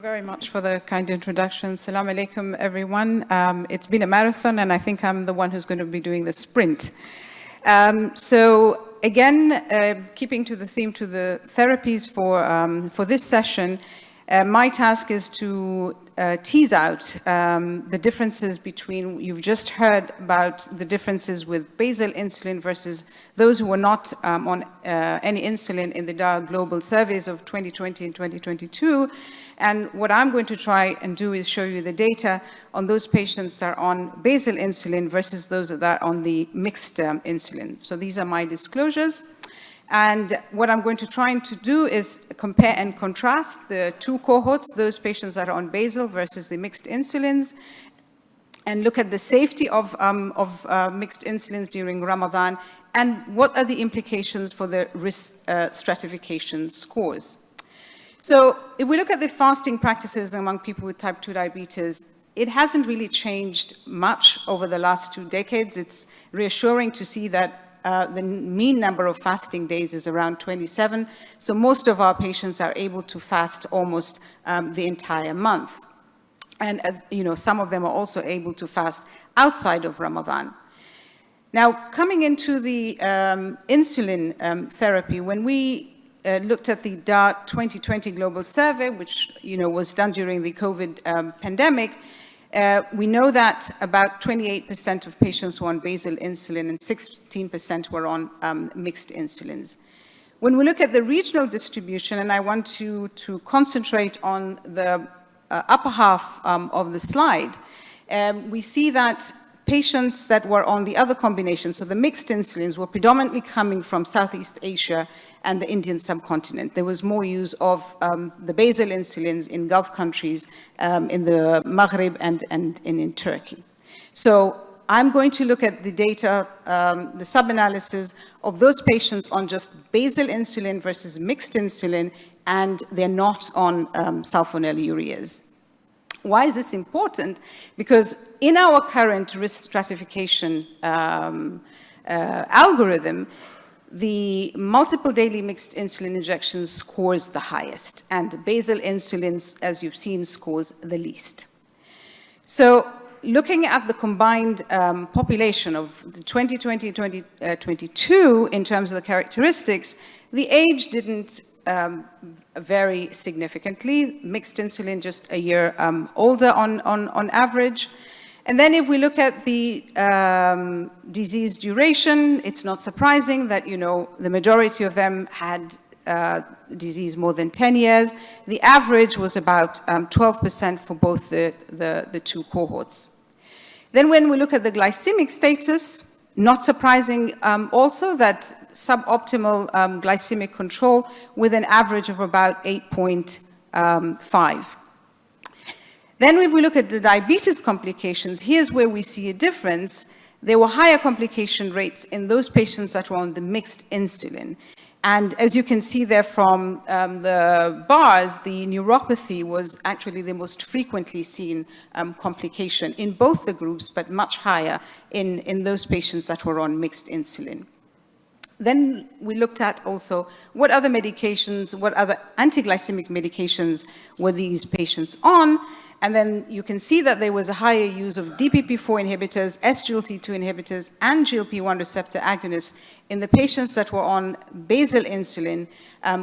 Very much for the kind introduction. Assalamu alaikum, everyone. It's been a marathon, and I think I'm the one who's going to be doing the sprint. So again, keeping to the theme, to the therapies for this session, my task is to tease out the differences between, you've just heard about the differences with basal insulin versus those who were not on any insulin in the DAR global surveys of 2020 and 2022. And what I'm going to try and do is show you the data on those patients that are on basal insulin versus those that are on the mixed insulin. So these are my disclosures. And what I'm going to try to do is compare and contrast the two cohorts, those patients that are on basal versus the mixed insulins, and look at the safety of mixed insulins during Ramadan, and what are the implications for the risk stratification scores. So if we look at the fasting practices among people with type 2 diabetes, it hasn't really changed much over the last 2 decades. It's reassuring to see that the mean number of fasting days is around 27. So most of our patients are able to fast almost the entire month. And some of them are also able to fast outside of Ramadan. Now, coming into the insulin therapy, when we looked at the DAR 2020 global survey, which was done during the COVID pandemic, we know that about 28% of patients were on basal insulin and 16% were on mixed insulins. When we look at the regional distribution, and I want you to concentrate on the upper half of the slide, we see that patients that were on the other combination, so the mixed insulins, were predominantly coming from Southeast Asia and the Indian subcontinent. There was more use of the basal insulins in Gulf countries, in the Maghreb and in Turkey. So I'm going to look at the data, the sub-analysis of those patients on just basal insulin versus mixed insulin, and they're not on sulfonylureas. Why is this important? Because in our current risk stratification algorithm, the multiple daily mixed insulin injections scores the highest, and basal insulin, as you've seen, scores the least. So looking at the combined population of the 2020 and 2022 in terms of the characteristics, the age didn't vary significantly. Mixed insulin just a year older on average. And then if we look at the disease duration, it's not surprising that, the majority of them had disease more than 10 years. The average was about 12% for both the two cohorts. Then when we look at the glycemic status, not surprising also that suboptimal glycemic control with an average of about 8.5. Then if we look at the diabetes complications, here's where we see a difference. There were higher complication rates in those patients that were on the mixed insulin. And as you can see there from the bars, the neuropathy was actually the most frequently seen complication in both the groups, but much higher in those patients that were on mixed insulin. Then we looked at also what other medications, what other anti-glycemic medications were these patients on. And then you can see that there was a higher use of DPP-4 inhibitors, SGLT2 inhibitors, and GLP-1 receptor agonists in the patients that were on basal insulin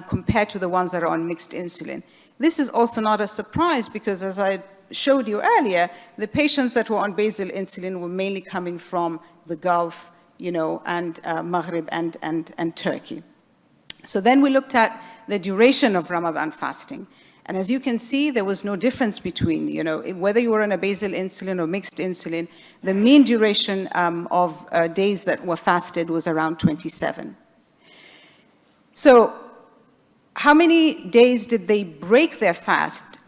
compared to the ones that are on mixed insulin. This is also not a surprise because, as I showed you earlier, the patients that were on basal insulin were mainly coming from the Gulf, and Maghreb and Turkey. So then we looked at the duration of Ramadan fasting. And as you can see, there was no difference between, whether you were on a basal insulin or mixed insulin, the mean duration of days that were fasted was around 27. So how many days did they break their fast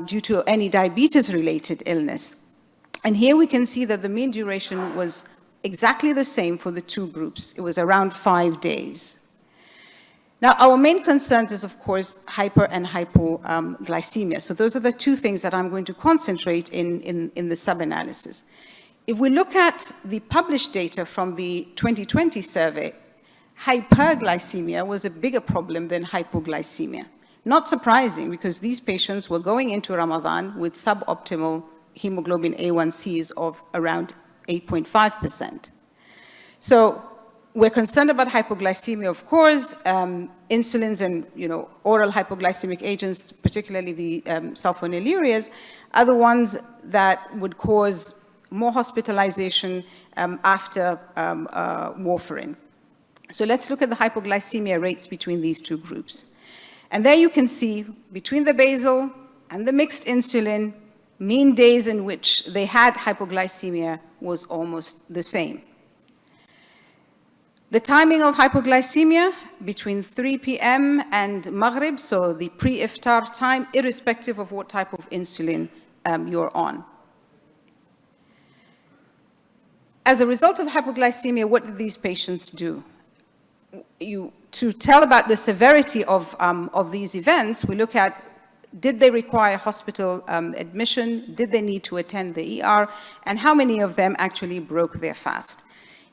due to any diabetes-related illness? And here we can see that the mean duration was exactly the same for the two groups. It was around 5 days. Now, our main concerns is, of course, hyper and hypoglycemia. So those are the two things that I'm going to concentrate in the sub-analysis. If we look at the published data from the 2020 survey, hyperglycemia was a bigger problem than hypoglycemia. Not surprising, because these patients were going into Ramadan with suboptimal hemoglobin A1Cs of around 8.5%. So we're concerned about hypoglycemia, of course. Insulins and oral hypoglycemic agents, particularly the sulfonylureas, are the ones that would cause more hospitalization after warfarin. So let's look at the hypoglycemia rates between these two groups. And there you can see, between the basal and the mixed insulin, mean days in which they had hypoglycemia was almost the same. The timing of hypoglycemia between 3 p.m. and Maghrib, so the pre-iftar time, irrespective of what type of insulin you're on. As a result of hypoglycemia, what did these patients do? To tell about the severity of these events, we look at, did they require hospital admission? Did they need to attend the ER? And how many of them actually broke their fast?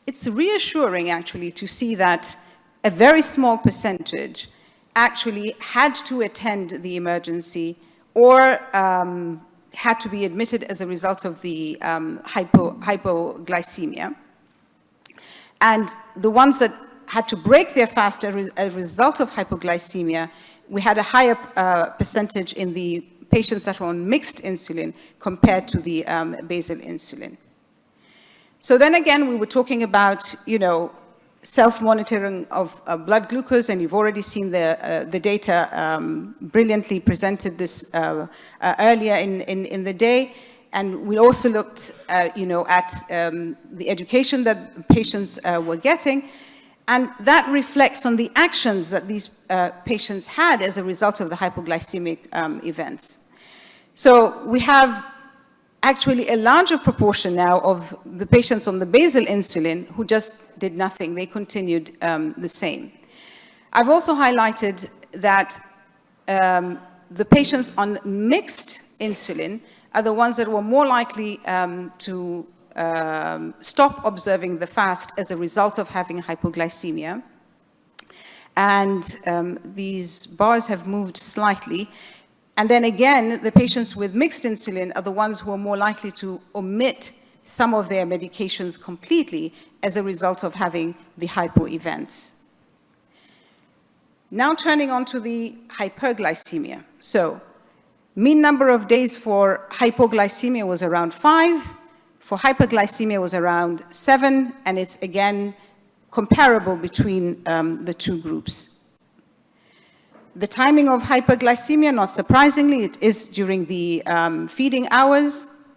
It's reassuring, actually, to see that a very small percentage actually had to attend the emergency or had to be admitted as a result of the hypoglycemia. And the ones that had to break their fast as a result of hypoglycemia, we had a higher percentage in the patients that were on mixed insulin compared to the basal insulin. So then again, we were talking about, self-monitoring of blood glucose, and you've already seen the data brilliantly presented this earlier in the day. And we also looked, at the education that patients were getting. And that reflects on the actions that these patients had as a result of the hypoglycemic events. So we have actually a larger proportion now of the patients on the basal insulin who just did nothing. They continued the same. I've also highlighted that the patients on mixed insulin are the ones that were more likely to stop observing the fast as a result of having hypoglycemia. And these bars have moved slightly. And then again, the patients with mixed insulin are the ones who are more likely to omit some of their medications completely as a result of having the hypo events. Now turning on to the hyperglycemia. So mean number of days for hypoglycemia was around 5. For hyperglycemia was around 7, and it's again comparable between the two groups. The timing of hyperglycemia, not surprisingly, it is during the feeding hours.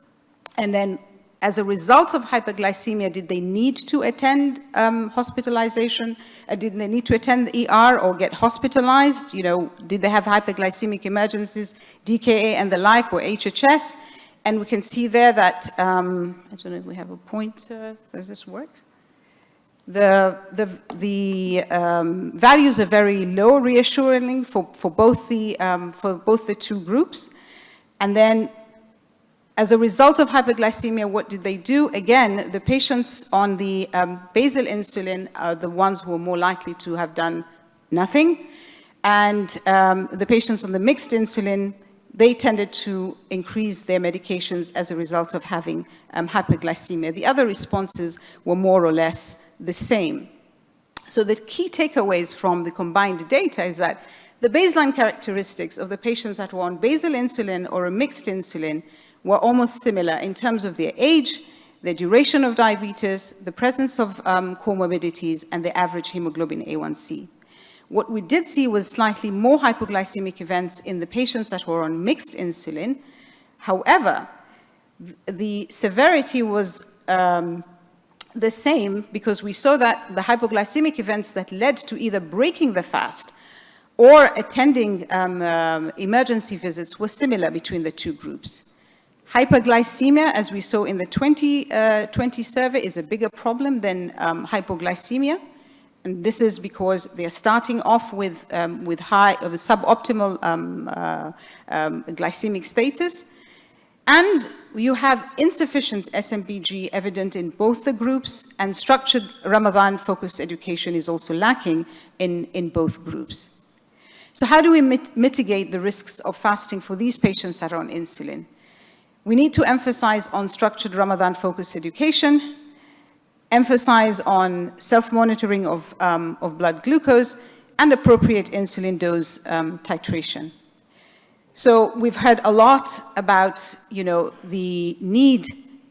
And then as a result of hyperglycemia, did they need to attend hospitalization? Did they need to attend the ER or get hospitalized? Did they have hyperglycemic emergencies, DKA and the like, or HHS? And we can see there that, I don't know if we have a pointer. Does this work? The values are very low, reassuringly, for both the two groups. And then, as a result of hyperglycemia, what did they do? Again, the patients on the basal insulin are the ones who are more likely to have done nothing. And the patients on the mixed insulin, they tended to increase their medications as a result of having hyperglycemia. The other responses were more or less the same. So the key takeaways from the combined data is that the baseline characteristics of the patients that were on basal insulin or a mixed insulin were almost similar in terms of their age, the duration of diabetes, the presence of comorbidities, and the average hemoglobin A1C. What we did see was slightly more hypoglycemic events in the patients that were on mixed insulin. However, the severity was the same, because we saw that the hypoglycemic events that led to either breaking the fast or attending emergency visits were similar between the two groups. Hyperglycemia, as we saw in the 2020 survey, is a bigger problem than hypoglycemia. And this is because they're starting off with suboptimal glycemic status. And you have insufficient SMPG evident in both the groups, and structured Ramadan-focused education is also lacking in both groups. So how do we mitigate the risks of fasting for these patients that are on insulin? We need to emphasize on structured Ramadan-focused education, emphasize on self-monitoring of blood glucose, and appropriate insulin dose titration. So we've heard a lot about, the need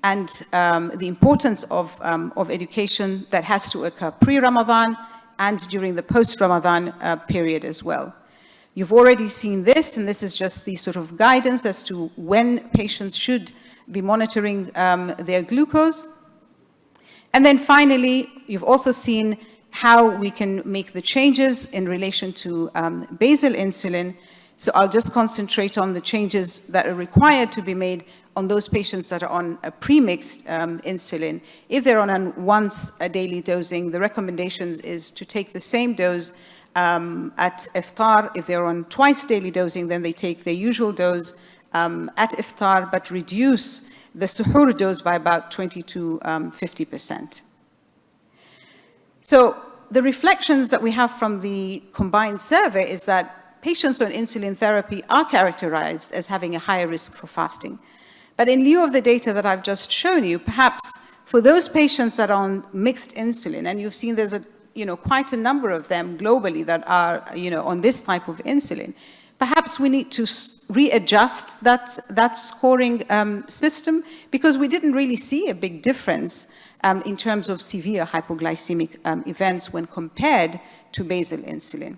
and the importance of education that has to occur pre-Ramadan and during the post-Ramadan period as well. You've already seen this, and this is just the sort of guidance as to when patients should be monitoring their glucose. And then finally, you've also seen how we can make the changes in relation to basal insulin. So I'll just concentrate on the changes that are required to be made on those patients that are on a premixed insulin. If they're on a once a daily dosing, the recommendations is to take the same dose at iftar. If they're on twice daily dosing, then they take their usual dose at iftar, but reduce the suhoor dose by about 20 to 50%. So the reflections that we have from the combined survey is that patients on insulin therapy are characterized as having a higher risk for fasting. But in lieu of the data that I've just shown you, perhaps for those patients that are on mixed insulin, and you've seen there's quite a number of them globally that are on this type of insulin, perhaps we need to readjust that scoring system, because we didn't really see a big difference in terms of severe hypoglycemic events when compared to basal insulin.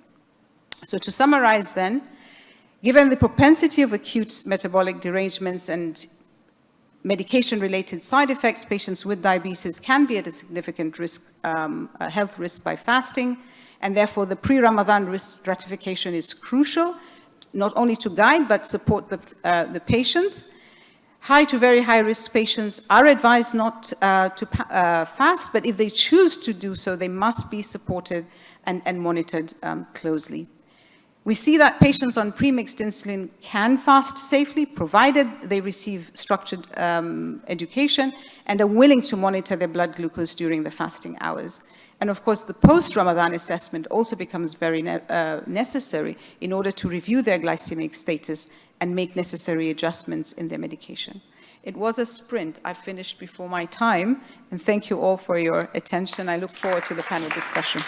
So to summarize then, given the propensity of acute metabolic derangements and medication-related side effects, patients with diabetes can be at a significant risk, health risk by fasting, and therefore the pre-Ramadan risk stratification is crucial, not only to guide but support the patients. High to very high risk patients are advised not to fast, but if they choose to do so, they must be supported and monitored closely. We see that patients on premixed insulin can fast safely, provided they receive structured education and are willing to monitor their blood glucose during the fasting hours. And of course, the post-Ramadan assessment also becomes very necessary in order to review their glycemic status and make necessary adjustments in their medication. It was a sprint. I finished before my time, and thank you all for your attention. I look forward to the panel discussion.